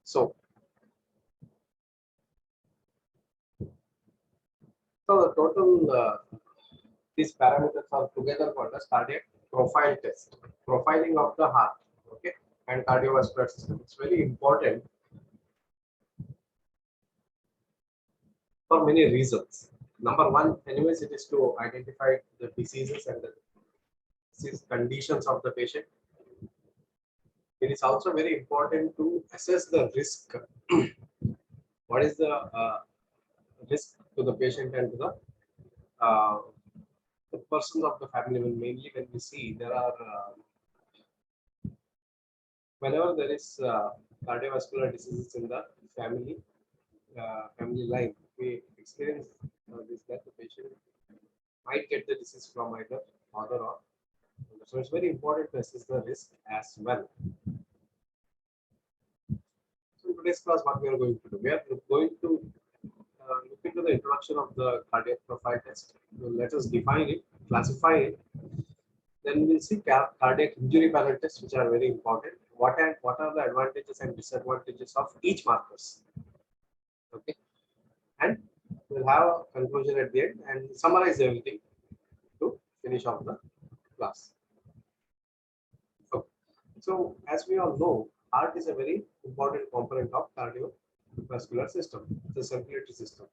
So, the total these parameters are together called as cardiac profile test, profiling of the heart, okay, and cardiovascular system. It's very important for many reasons. Number one, anyways, it is to identify the diseases and the disease conditions of the patient. It is also very important to assess the risk. What is the risk to the patient and to uh, the persons of the family? Well, mainly when we see there are whenever there is cardiovascular diseases in the family family line, we experience this that the patient might get the disease from either father or mother. So it's very important to assess the risk as well. So in today's class, what we are going to do, we are going to look into the introduction of the cardiac profile test. So let us define it, classify it. Then we'll see cardiac injury panel tests, which are very important. What are the advantages and disadvantages of each markers? Okay, and we'll have a conclusion at the end and summarize everything to finish off the class. Okay. So as we all know, heart is a very important component of cardiovascular system, the circulatory system.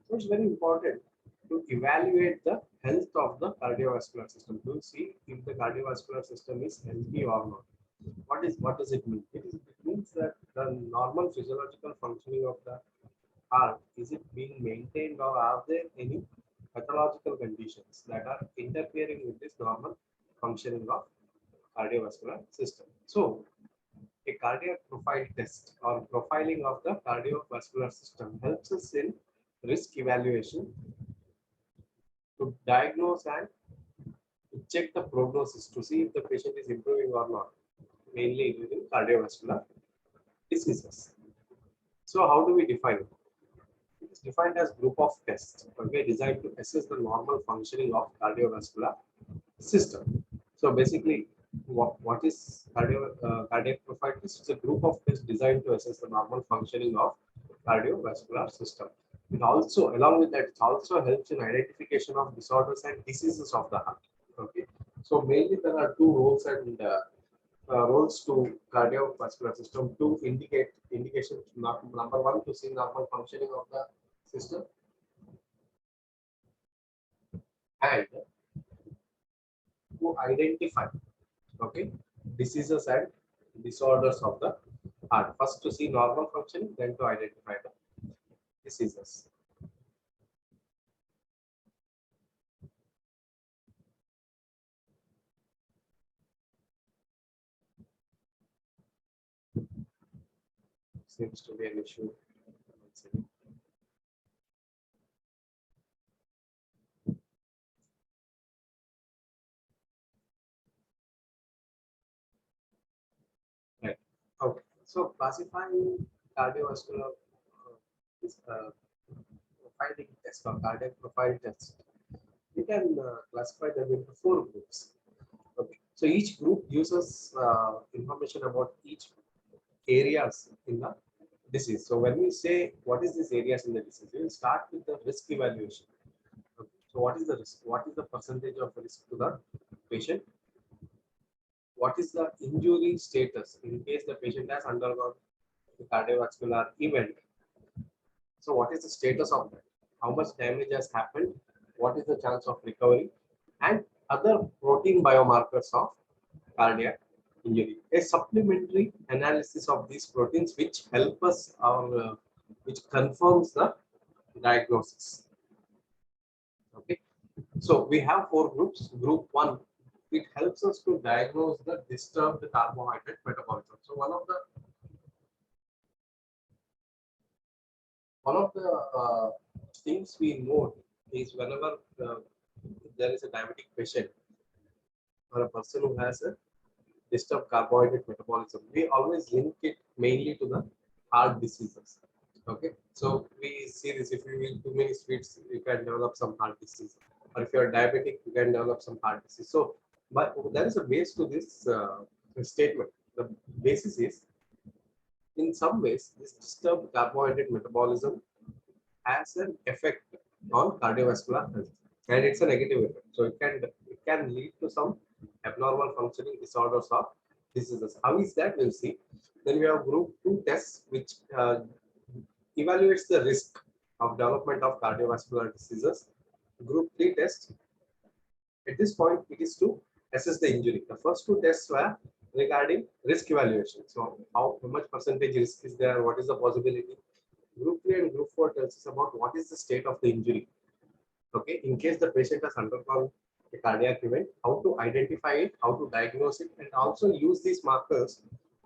So it's very important to evaluate the health of the cardiovascular system to see if the cardiovascular system is healthy or not. What does it mean? It means that the normal physiological functioning of the heart, is it being maintained, or are there any pathological conditions that are interfering with this normal functioning of cardiovascular system? So a cardiac profile test or profiling of the cardiovascular system helps us in risk evaluation to diagnose and to check the prognosis to see if the patient is improving or not, mainly within cardiovascular diseases. So how do we define it? It is defined as group of tests, okay, designed to assess the normal functioning of cardiovascular system. So basically, what is cardiac profile test? It's a group of tests designed to assess the normal functioning of cardiovascular system. It also, along with that, it also helps in identification of disorders and diseases of the heart. Okay, so mainly there are two roles and roles to cardiovascular system to indicate indications. Number one, to see normal functioning of the system, and to identify, okay, diseases and disorders of the heart. First to see normal functioning, then to identify the diseases. Seems to be an issue. Right. Okay. So classifying cardiovascular is profiling test or cardiac profile test. We can classify them into four groups. Okay. So each group uses information about each areas in the disease. So when we say what is these areas in the disease, we will start with the risk evaluation. Okay. So what is the risk? What is the percentage of risk to the patient? What is the injury status in case the patient has undergone a cardiovascular event? So what is the status of that? How much damage has happened? What is the chance of recovery? And other protein biomarkers of cardiac injury. A supplementary analysis of these proteins which help us or which confirms the diagnosis. Okay. So we have four groups. Group one, it helps us to diagnose the disturbed carbohydrate metabolism. So one of the things we note is whenever there is a diabetic patient or a person who has a disturbed carbohydrate metabolism, we always link it mainly to the heart diseases. Okay, so we see this: if you eat too many sweets, you can develop some heart disease, or if you are diabetic, you can develop some heart disease. So, but there is a base to this statement. The basis is, in some ways, this disturbed carbohydrate metabolism has an effect on cardiovascular health, and it's a negative effect. So it can lead to some abnormal functioning disorders or diseases. How is that? We'll see. Then we have group 2 tests, which evaluates the risk of development of cardiovascular diseases. Group 3 test, at this point, it is to assess the injury. The first 2 tests were regarding risk evaluation. So how much percentage risk is there? What is the possibility? Group 3 and Group 4 tells us about what is the state of the injury. Okay, in case the patient has undergone a cardiac event, how to identify it, how to diagnose it, and also use these markers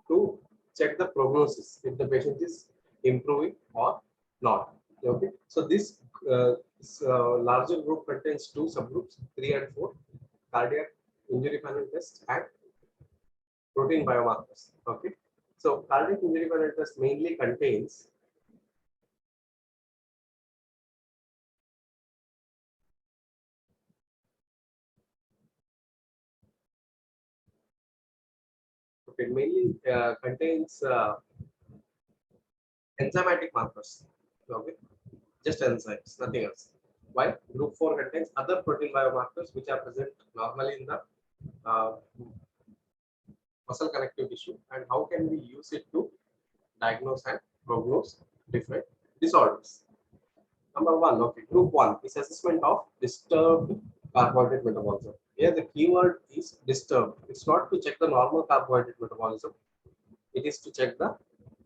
to check the prognosis if the patient is improving or not. Okay, so this larger group contains 2 subgroups, 3 and 4: cardiac injury panel test and protein biomarkers. Okay, so cardiac injury panel test mainly contains contains enzymatic markers. Okay, just enzymes, nothing else. While group 4 contains other protein biomarkers which are present normally in the uh, muscle connective tissue, and how can we use it to diagnose and prognose different disorders. Number 1, okay, group 1 is assessment of disturbed carbohydrate metabolism. Here the keyword is disturbed. It's not to check the normal carbohydrate metabolism. It is to check the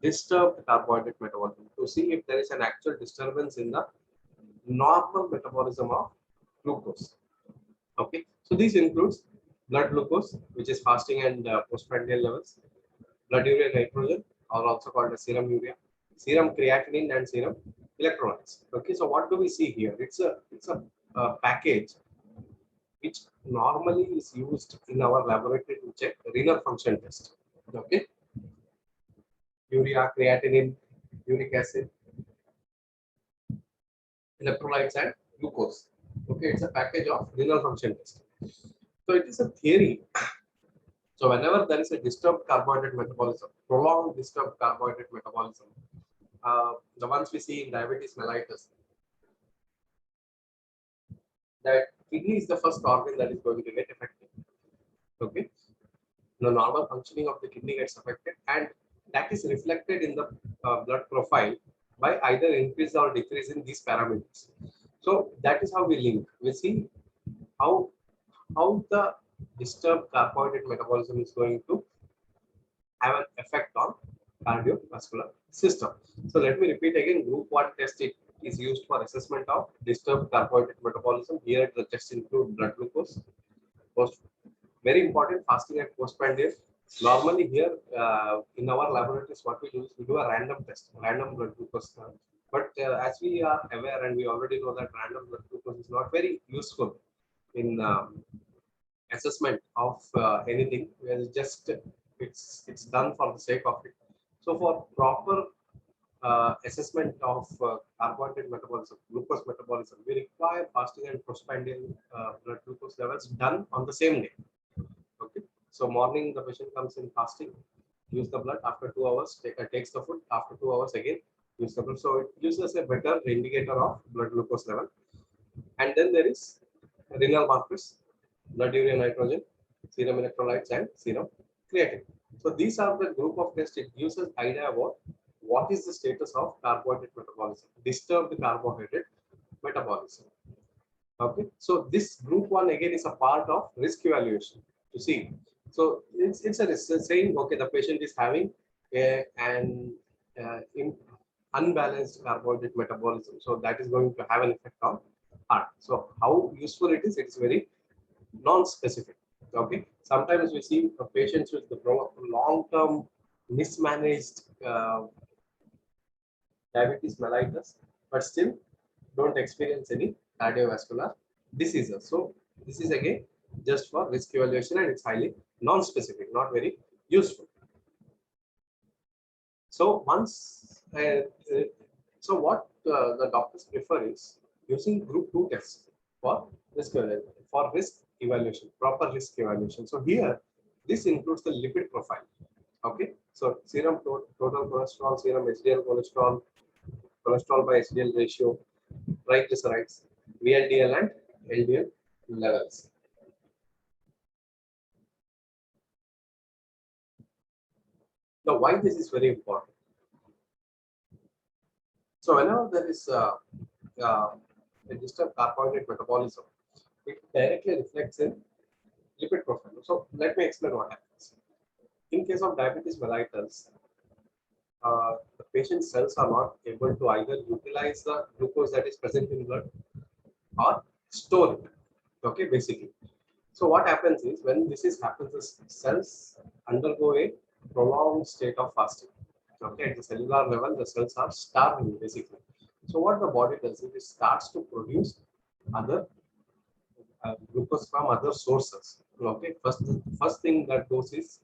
disturbed carbohydrate metabolism to see if there is an actual disturbance in the normal metabolism of glucose. Okay, so this includes blood glucose, which is fasting and postprandial levels, blood urea nitrogen, or also called as serum urea, serum creatinine, and serum electrolytes. Okay, so what do we see here? It's a package which normally is used in our laboratory to check renal function test. Okay, urea, creatinine, uric acid, electrolytes, and glucose. Okay, it's a package of renal function test. So it is a theory. So whenever there is a disturbed carbohydrate metabolism, prolonged disturbed carbohydrate metabolism, the ones we see in diabetes mellitus, that kidney is the first organ that is going to get affected. Okay, the normal functioning of the kidney gets affected, and that is reflected in the blood profile by either increase or decrease in these parameters. So that is how we link. We see how the disturbed carbohydrate metabolism is going to have an effect on cardiovascular system. So let me repeat again. Group 1 test is used for assessment of disturbed carbohydrate metabolism. Here the tests include blood glucose, very important, fasting and postprandial. Normally here in our laboratories, what we do is we do a random test, random blood glucose. But as we are aware and we already know that random blood glucose is not very useful in assessment of anything. It's done for the sake of it. So for proper assessment of carbohydrate metabolism, glucose metabolism, we require fasting and postprandial blood glucose levels done on the same day. Okay, so morning the patient comes in fasting, use the blood. After 2 hours, takes the food. After 2 hours again, use the blood. So it gives us a better indicator of blood glucose level. And then there is renal markers, blood urea nitrogen, serum electrolytes, and serum creatinine. So these are the group of tests. It gives us idea about what is the status of carbohydrate metabolism, disturbed carbohydrate metabolism. Okay, so this group 1 again is a part of risk evaluation to see. So it's saying, okay, the patient is having an unbalanced carbohydrate metabolism, so that is going to have an effect on heart. So how useful it is? It's very non-specific. Okay, sometimes we see patients with the long-term mismanaged diabetes mellitus, but still don't experience any cardiovascular diseases. So this is again just for risk evaluation, and it's highly non-specific, not very useful. So once, what the doctors prefer is using group 2 tests for risk evaluation, proper risk evaluation. So here, this includes the lipid profile. Okay, so total cholesterol, serum HDL cholesterol, cholesterol by HDL ratio, triglycerides, VLDL and LDL levels. Now, why this is very important? So, whenever there is a disturbed carbohydrate metabolism, it directly reflects in lipid profile. So, let me explain what happens. In case of diabetes mellitus, the patient's cells are not able to either utilize the glucose that is present in blood or store it. Okay, basically. So what happens is when this is happens, the cells undergo a prolonged state of fasting. Okay, at the cellular level, the cells are starving basically. So what the body does is it starts to produce other glucose from other sources. Okay, first thing that goes is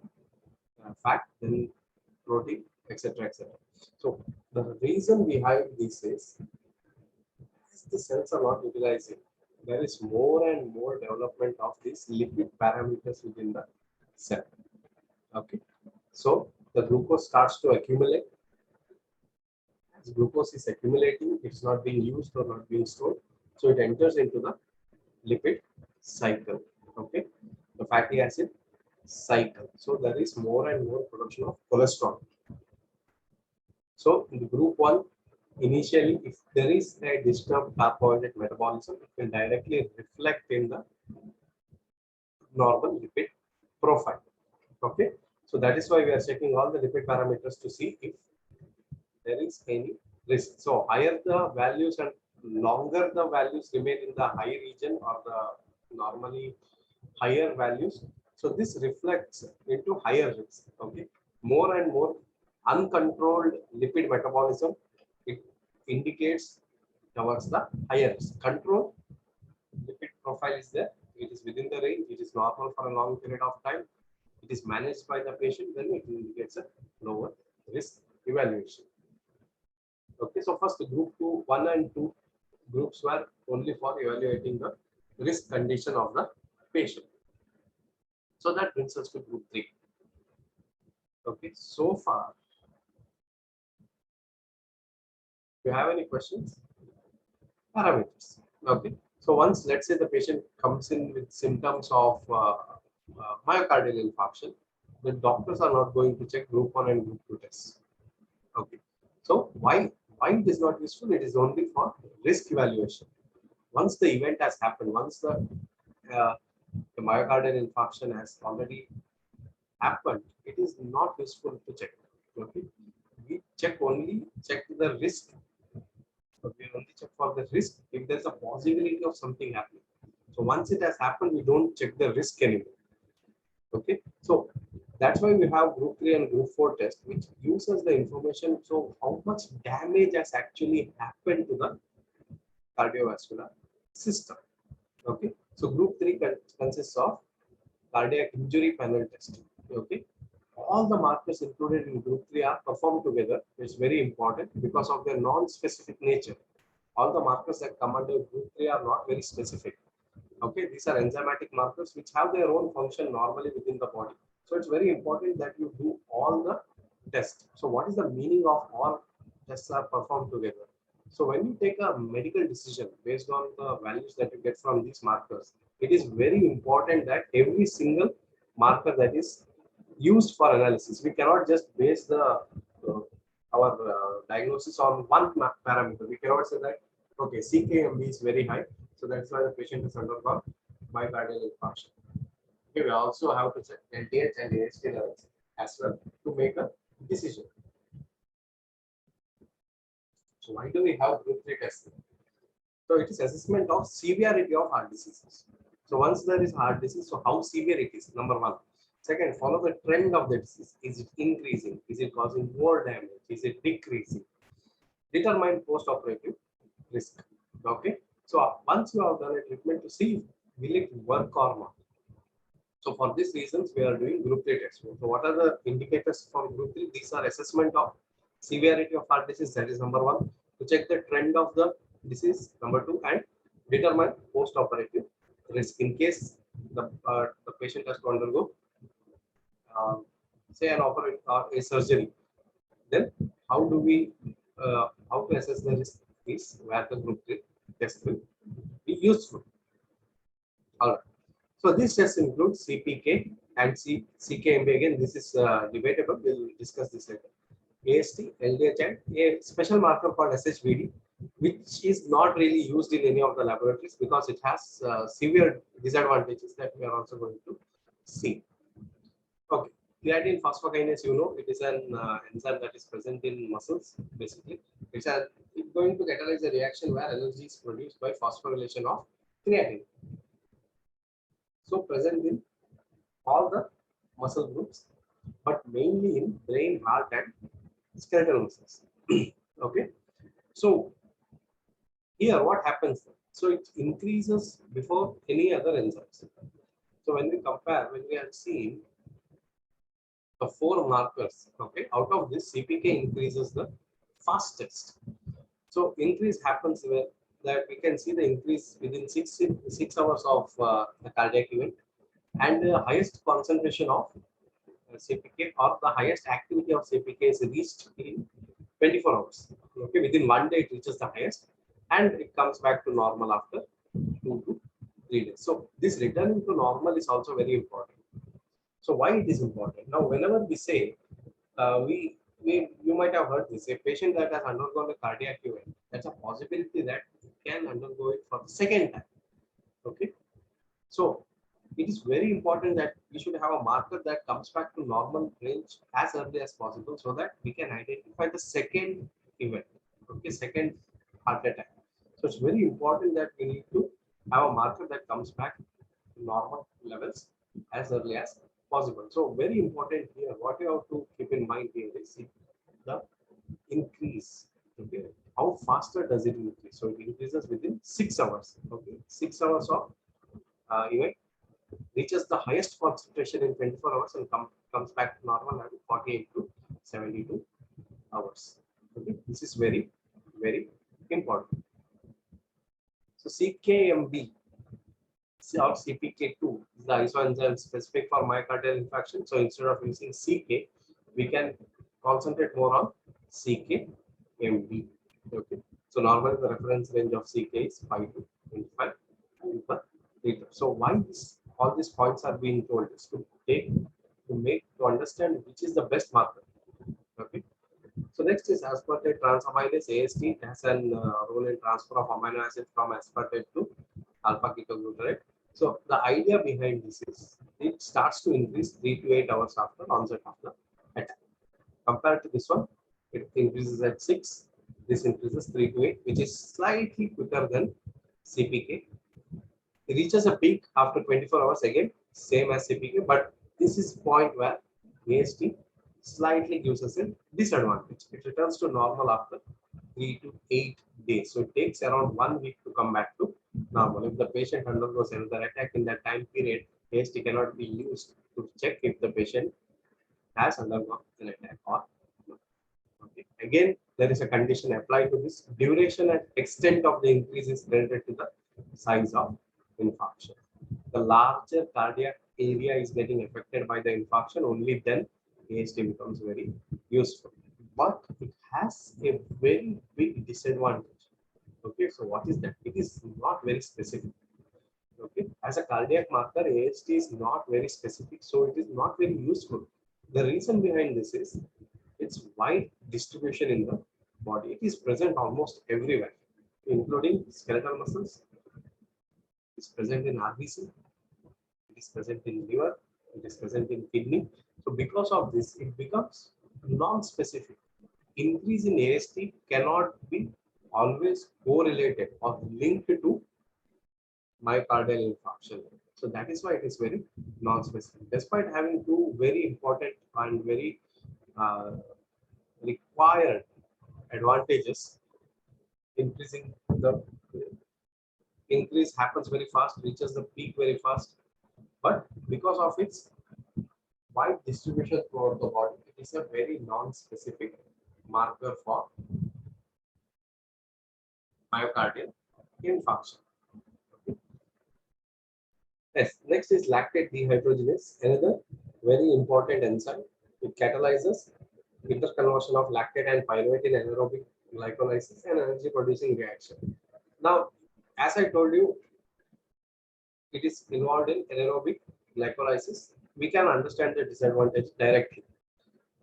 fat, then protein, etc., etc. So the reason behind this is as the cells are not utilizing, there is more and more development of these lipid parameters within the cell. Okay, so the glucose starts to accumulate. As glucose is accumulating, it's not being used or not being stored, so it enters into the lipid cycle. Okay, the fatty acid cycle. So there is more and more production of cholesterol. So in the group 1, initially, if there is a disturbed carbohydrate metabolism, it will directly reflect in the normal lipid profile. Okay, so that is why we are checking all the lipid parameters to see if there is any risk. So higher the values and longer the values remain in the high region or the normally higher values. So this reflects into higher risk. Okay, more and more uncontrolled lipid metabolism, it indicates towards the higher risk. Control lipid profile is there. It is within the range. It is normal for a long period of time. It is managed by the patient. Then it indicates a lower risk evaluation. Okay, so first group 2, 1 and 2 groups were only for evaluating the risk condition of the patient. So that brings us to group 3. Okay, so far, do you have any questions? Parameters. Okay, so once let's say the patient comes in with symptoms of myocardial infarction, the doctors are not going to check group 1 and group 2 tests. Okay, so why it is not useful? It is only for risk evaluation. Once the event has happened, once uh, the myocardial infarction has already happened, it is not useful to check. Okay, we check the risk. So we only check for the risk if there's a possibility of something happening. So once it has happened, we don't check the risk anymore. Okay, so that's why we have group 3 and group 4 test, which gives us the information. So how much damage has actually happened to the cardiovascular system. Okay, so group 3 consists of cardiac injury panel test. Okay, all the markers included in group 3 are performed together. It's very important because of their non-specific nature. All the markers that come under group 3 are not very specific. Okay, these are enzymatic markers which have their own function normally within the body. So it's very important that you do all the tests. So what is the meaning of all tests are performed together? So when you take a medical decision based on the values that you get from these markers, it is very important that every single marker that is used for analysis, we cannot just base the our diagnosis on one parameter. We cannot say that okay, CKMB is very high, so that's why the patient is undergone myocardial infarction. Okay, we also have to check LDH and AST levels as well to make a decision. So why do we have group 3 testing? So it is assessment of severity of heart diseases. So once there is heart disease, so how severe it is, number 1. Second, follow the trend of the disease. Is it increasing? Is it causing more damage? Is it decreasing? Determine post-operative risk. Okay. So once you have done a treatment to see will it work or not. So for these reasons, we are doing group 3 tests. So what are the indicators for group 3? These are assessment of severity of heart disease, that is number 1. To check the trend of the disease, number 2, and determine post-operative risk in case the patient has to undergo say an operation or a surgery, then how do we how to assess the risk is where the group test will be useful. All right. So these tests include CPK and CKMB. Again, this is debatable. We'll discuss this later. AST, LDH, and a special marker called SHBD, which is not really used in any of the laboratories because it has severe disadvantages that we are also going to see. Okay, creatine phosphokinase, you know, it is an enzyme that is present in muscles. Basically, it's going to catalyze a reaction where energy is produced by phosphorylation of creatine. So present in all the muscle groups, but mainly in brain, heart, and skeletal muscles. Okay, so here what happens? So it increases before any other enzymes. So when we compare, when we have seen the 4 markers, okay, out of this CPK increases the fastest. So increase happens where that we can see the increase within 6 hours of the cardiac event, and the highest concentration of CPK or the highest activity of CPK is reached in 24 hours. Okay, within 1 day it reaches the highest, and it comes back to normal after 2 to 3 days. So this returning to normal is also very important. So why it is important? Now, whenever we say you might have heard this, a patient that has undergone a cardiac event, that's a possibility that it can undergo it for the second time. Okay, so it is very important that we should have a marker that comes back to normal range as early as possible so that we can identify the second event, okay, second heart attack. So it's very important that we need to have a marker that comes back to normal levels as early as possible. So very important here, what you have to keep in mind here is the increase. Okay, how faster does it increase? So it increases within 6 hours. Okay, 6 hours of event reaches the highest concentration in 24 hours and comes back to normal at 48 to 72 hours. Okay, this is very, very important. So CKMB or CPK2 is the isoenzyme specific for myocardial infarction. So instead of using CK, we can concentrate more on CKMB. Okay, so normally the reference range of CK is 5 to 25 per liter. So why all these points are being told is to understand which is the best marker. Okay, so next is aspartate transaminase AST. It has a role in transfer of amino acid from aspartate to alpha ketoglutarate. So the idea behind this is it starts to increase 3 to 8 hours after onset of the attack. Compared to this one, it increases at 6. This increases 3 to 8, which is slightly quicker than CPK. It reaches a peak after 24 hours, again same as CPK, but this is point where AST slightly gives us a disadvantage. It returns to normal after 3 to 8 days. So it takes around 1 week to come back to normal. If the patient undergoes another attack in that time period, AST cannot be used to check if the patient has undergone an attack or not. Okay. Again, there is a condition applied to this. Duration and extent of the increase is related to the size of infarction. The larger cardiac area is getting affected by the infarction, only then AST becomes very useful. But it has a very big disadvantage. Okay, so what is that? It is not very specific. Okay, as a cardiac marker, AST is not very specific, so it is not very useful. The reason behind this is its wide distribution in the body. It is present almost everywhere, including skeletal muscles. It is present in RBC. It is present in liver. It is present in kidney. So because of this, it becomes non-specific. Increase in AST cannot be always correlated or linked to myocardial infarction. So that is why it is very non-specific. Despite having two very important and very required advantages, increasing the increase happens very fast, reaches the peak very fast, but because of its wide distribution throughout the body, it is a very non-specific marker for myocardial infarction. Yes, next is lactate dehydrogenase, another very important enzyme It catalyzes interconversion of lactate and pyruvate in anaerobic glycolysis and energy producing reaction. Now, as I told you, it is involved in anaerobic glycolysis. We can understand the disadvantage directly.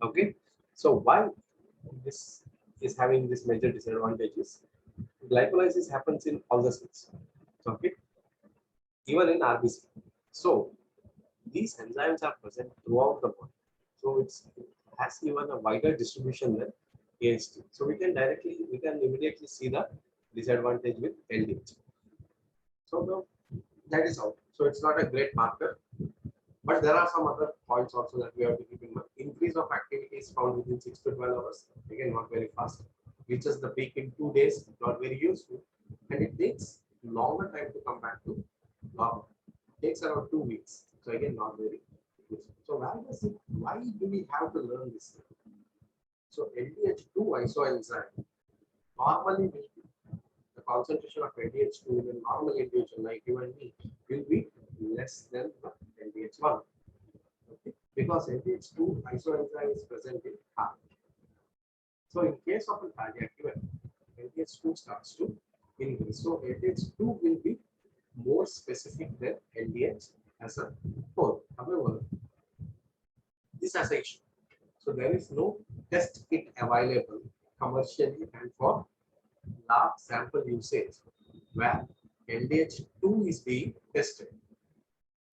Okay, so why this is having this major disadvantages? Glycolysis happens in all the cells. Okay, even in RBC. So these enzymes are present throughout the body. So it has even a wider distribution than AST. So we can immediately see the disadvantage with LDH. So that is out. So it's not a great marker. But there are some other points also that we have to keep in mind. Increase of activity is found within 6 to 12 hours. Again, not very fast. Reaches the peak in 2 days, not very useful. And it takes longer time to come back to normal. It takes around 2 weeks. So again, not very useful. So why do we have to learn this? So LDH2 isoenzyme normally will be the concentration of LDH2 in a normal individual like you and me will be less than the LDH1. Okay? Because LDH2 isoenzyme is present in heart. So in case of a cardiac event, LDH2 starts to increase. So LDH2 will be more specific than LDH as a whole. However, this has an issue. So there is no test kit available commercially and for large sample usage where LDH2 is being tested.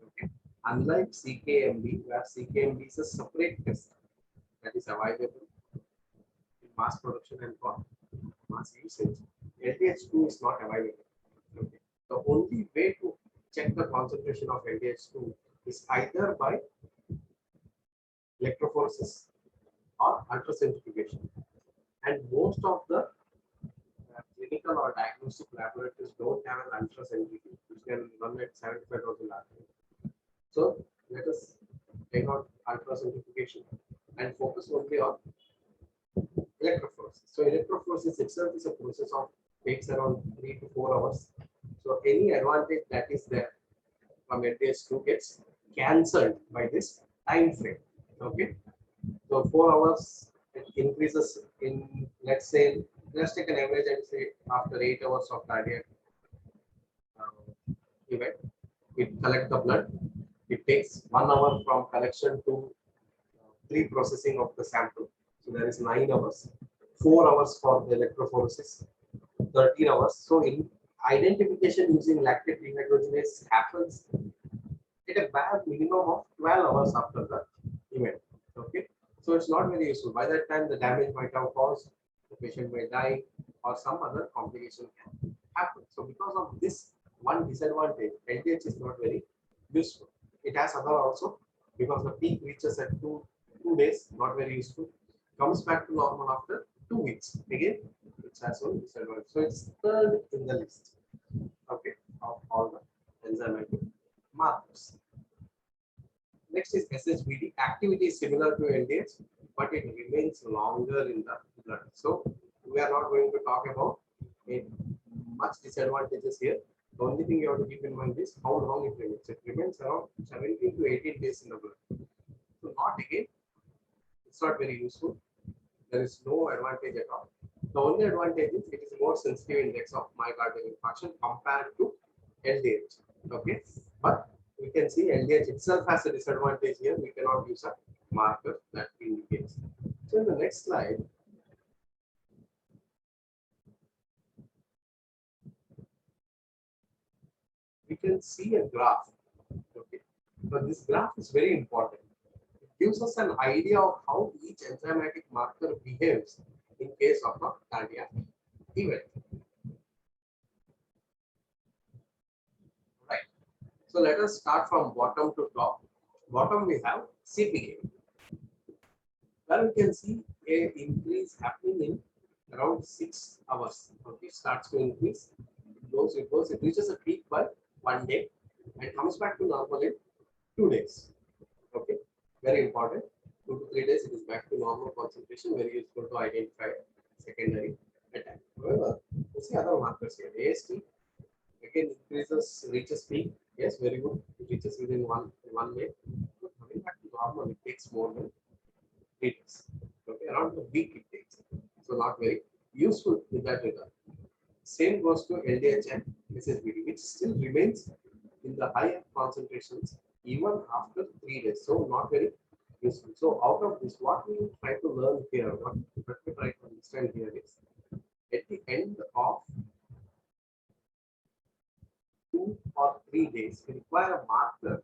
Okay. Unlike CKMB, where CKMB is a separate test that is available in mass production and for mass usage, LDH2 is not available. Okay. The only way to check the concentration of LDH2 is either by electrophoresis or ultracentrifugation. And most of the clinical or diagnostic laboratories don't have an ultracentrifugation, which can run at 75,000 RPM. So let us take out ultracentrifugation and focus only on electrophoresis. So electrophoresis itself is a process of takes around 3 to 4 hours. So any advantage that is there from LDH2 gets cancelled by this time frame. Okay. So 4 hours it increases in, let's take an average and say after 8 hours of cardiac event, it collects the blood. It takes 1 hour from collection to pre-processing of the sample. So there is 9 hours, 4 hours for the electrophoresis, 13 hours. So in identification using lactate dehydrogenase happens at a bare minimum of 12 hours after the event. Okay, so it's not very useful. By that time, the damage might have caused, the patient may die, or some other complication can happen. So because of this one disadvantage, LDH is not very useful. It has other also, because the peak reaches at 2 days, not very useful. Comes back to normal after 2 weeks. Again, it has one disadvantage. So it's third in the list. Okay, of all the enzymatic markers. Next is SHBD. Activity is similar to LDH, but it remains longer in the blood. So we are not going to talk about much disadvantages here. The only thing you have to keep in mind is how long it remains. It remains around 17 to 18 days in the blood. So not again, it's not very useful. There is no advantage at all. The only advantage is it is more sensitive index of myocardial infarction compared to LDH. Okay, but we can see LDH itself has a disadvantage here. We cannot use a marker that indicates. So in the next slide, we can see a graph. Okay, but this graph is very important. It gives us an idea of how each enzymatic marker behaves in case of a cardiac event. Right. So let us start from bottom to top. Bottom we have CPK. Well, we can see a increase happening in around 6 hours. Okay, starts to increase. It goes, it reaches a peak by 1 day and comes back to normal in 2 days. Okay, very important. 2 to 3 days, it is back to normal concentration. Very useful to identify secondary attack. However, you see other markers here. AST again increases, reaches peak. Yes, very good. It reaches within one day. But coming back to normal, it takes more than 3 days. Okay, around a week it takes. So not very useful in that regard. Same goes to LDH and SSBD, which still remains in the higher concentrations even after 3 days. So not very useful. So out of this, what we try to learn here, what we try to understand here is at the end of 2 or 3 days, we require a marker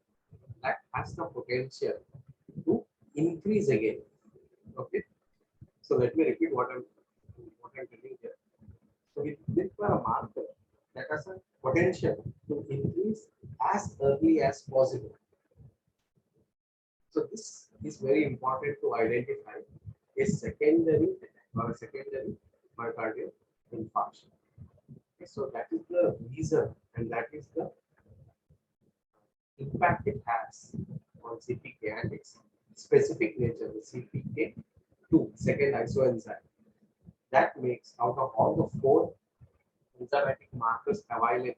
that has the potential to increase again. Okay. So let me repeat what I'm telling here. So we require a marker that has a potential to increase as early as possible. So this is very important to identify a secondary attack or a secondary myocardial infarction. Okay, so that is the reason and that is the impact it has on CPK and its specific nature, the CPK2, second isoenzyme. That makes out of all the 4 enzymatic markers available,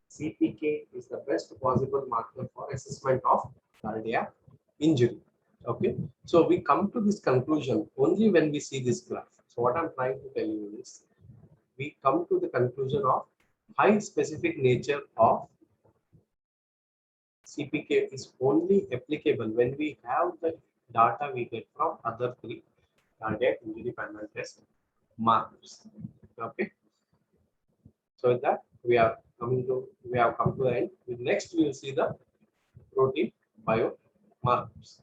CPK is the best possible marker for assessment of cardiac injury. Okay, so we come to this conclusion only when we see this graph. So what I'm trying to tell you is, we come to the conclusion of high specific nature of CPK is only applicable when we have the data we get from other 3 cardiac injury panel test markers. Okay, so with that we have come to the end. Next we will see the protein biomarkers.